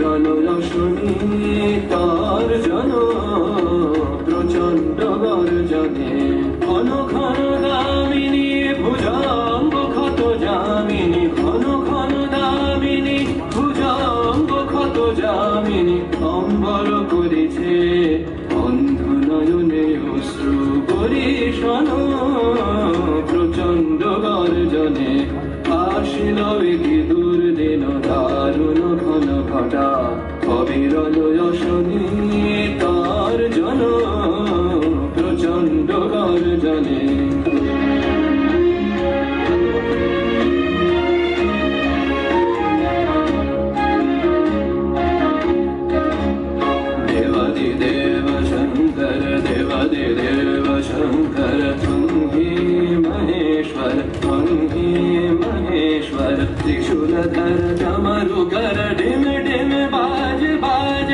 অবিরল রশনি তার জন প্রচণ্ড গর্জনে ঘন ঘন দামিনী ভুজঙ্গ ক্ষত যামিনী ঘন ঘন দামিনী ভুজঙ্গ ক্ষত যামিনী অম্বর করেছে অন্ধ নয়নে অশ্রু পরিশন প্রচণ্ড গর্জনে আসিল কি দুর্দিন দারুণ ঘন ঘটা অবিরল রশনি তার জন প্রচণ্ড গর্জনে देवादिदेव शंकर देवादिदेव शंकर तुम ही महेश्वर त्रिशूलधर डमरुकर डिम डिम बाज बाज